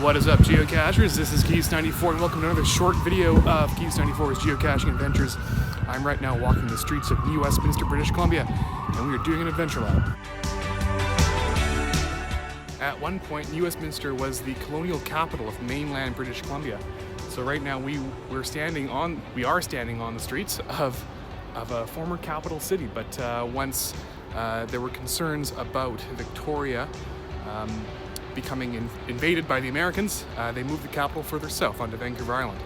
What is up, geocachers? This is Keats94 and welcome to another short video of Keats94’s geocaching adventures. I'm right now walking the streets of New Westminster, British Columbia, and we are doing an adventure lab. At one point, New Westminster was the colonial capital of mainland British Columbia. So right now we are standing on the streets of a former capital city, but once there were concerns about Victoria becoming invaded by the Americans, they moved the capital further south onto Vancouver Island.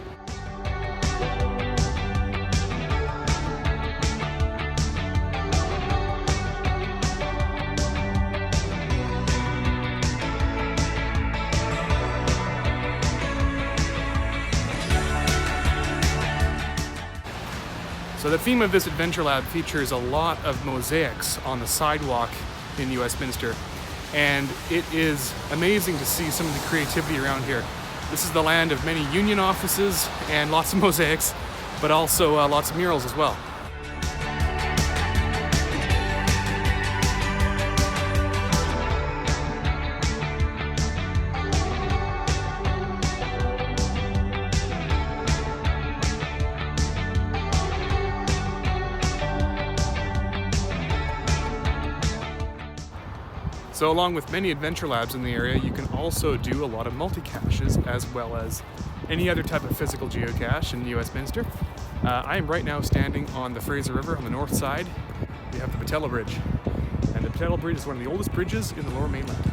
So the theme of this adventure lab features a lot of mosaics on the sidewalk in New Westminster. And it is amazing to see some of the creativity around here. This is the land of many union offices and lots of mosaics, but also lots of murals as well. So along with many adventure labs in the area, you can also do a lot of multi-caches as well as any other type of physical geocache in New Westminster. I am right now standing on the Fraser River on the north side. We have the Patella Bridge. And the Patella Bridge is one of the oldest bridges in the Lower Mainland.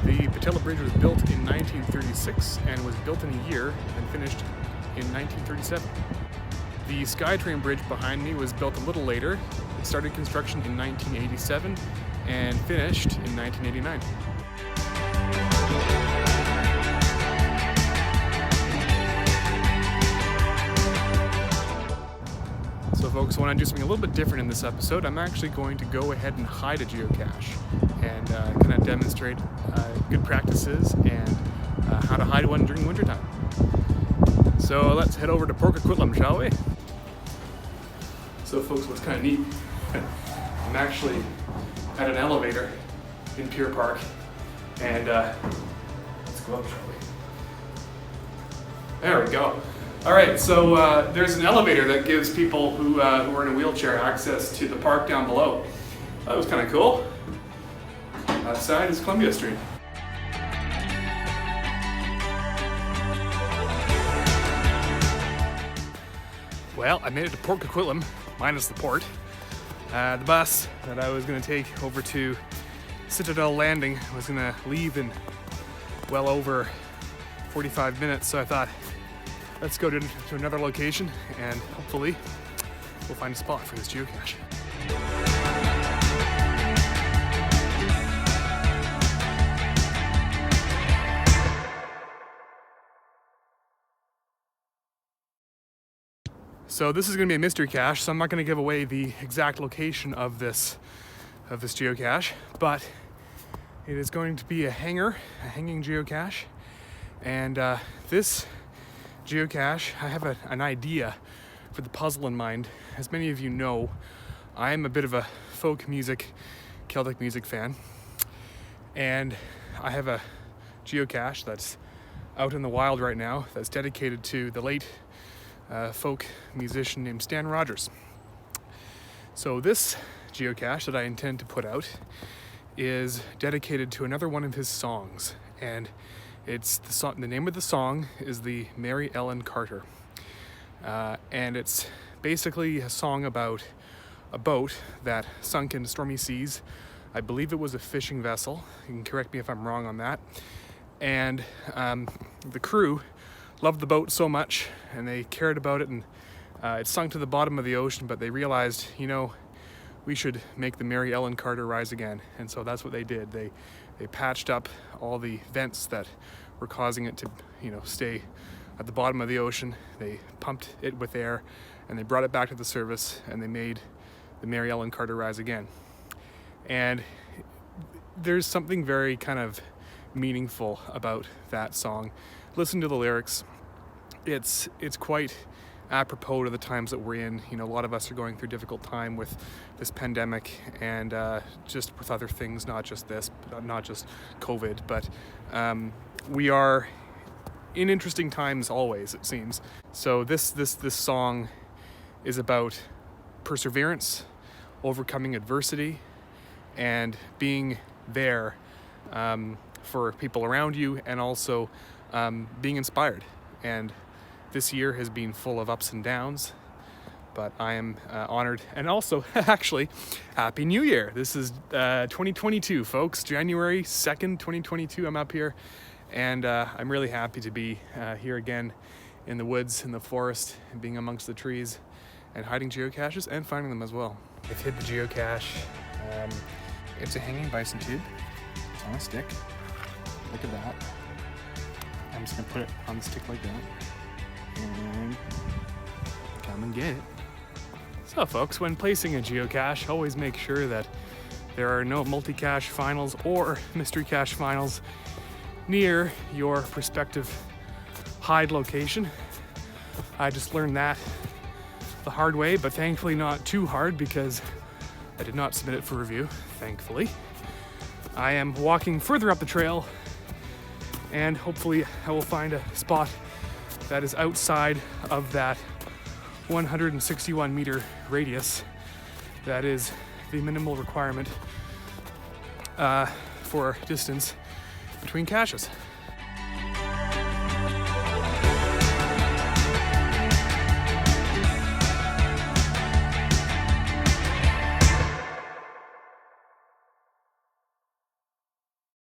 The Patella Bridge was built in 1936 and was built in a year and finished in 1937. The SkyTrain Bridge behind me was built a little later. It started construction in 1987 and finished in 1989. So folks, I want to do something a little bit different in this episode. I'm actually going to go ahead and hide a geocache and kind of demonstrate good practices and how to hide one during wintertime. So let's head over to Port Coquitlam, shall we? So folks, what's kind of neat, I'm actually at an elevator in Pier Park, and let's go up, shall we? There we go. All right, so there's an elevator that gives people who are in a wheelchair access to the park down below. That was kind of cool. Outside is Columbia Street. Well, I made it to Port Coquitlam, minus the port. The bus that I was going to take over to Citadel Landing was going to leave in well over 45 minutes, so I thought, let's go to another location and hopefully we'll find a spot for this geocache. So this is going to be a mystery cache, so I'm not going to give away the exact location of this geocache, but it is going to be a hanging geocache. And this geocache, I have an idea for the puzzle in mind. As many of you know, I am a bit of a folk music, Celtic music fan, and I have a geocache that's out in the wild right now that's dedicated to the late folk musician named Stan Rogers. So this geocache that I intend to put out is dedicated to another one of his songs, and it's the name of the song is the Mary Ellen Carter, and it's basically a song about a boat that sunk in stormy seas. I believe it was a fishing vessel. You can correct me if I'm wrong on that. And the crew loved the boat so much and they cared about it, and it sunk to the bottom of the ocean, but they realized, you know, we should make the Mary Ellen Carter rise again. And so that's what they did. They patched up all the vents that were causing it to, you know, stay at the bottom of the ocean. They pumped it with air and they brought it back to the surface, and they made the Mary Ellen Carter rise again. And there's something very kind of meaningful about that song. Listen to the lyrics. It's quite apropos to the times that we're in. You know, a lot of us are going through a difficult time with this pandemic and just with other things, not just this, not just COVID, but we are in interesting times always, it seems. So this song is about perseverance, overcoming adversity, and being there for people around you, and also being inspired. And this year has been full of ups and downs, but I am honored. And also, actually, Happy New Year. This is 2022, folks. January 2nd, 2022, I'm up here. And I'm really happy to be here again in the woods, in the forest, and being amongst the trees and hiding geocaches and finding them as well. I've hid the geocache. It's a hanging bison tube. It's on a stick. Look at that. I'm just gonna put it on the stick like that. And come and get it. So folks, when placing a geocache, always make sure that there are no multi-cache finals or mystery cache finals near your prospective hide location. I just learned that the hard way, but thankfully not too hard, because I did not submit it for review, thankfully. I am walking further up the trail, and hopefully I will find a spot that is outside of that 161 meter radius. That is the minimal requirement for distance between caches.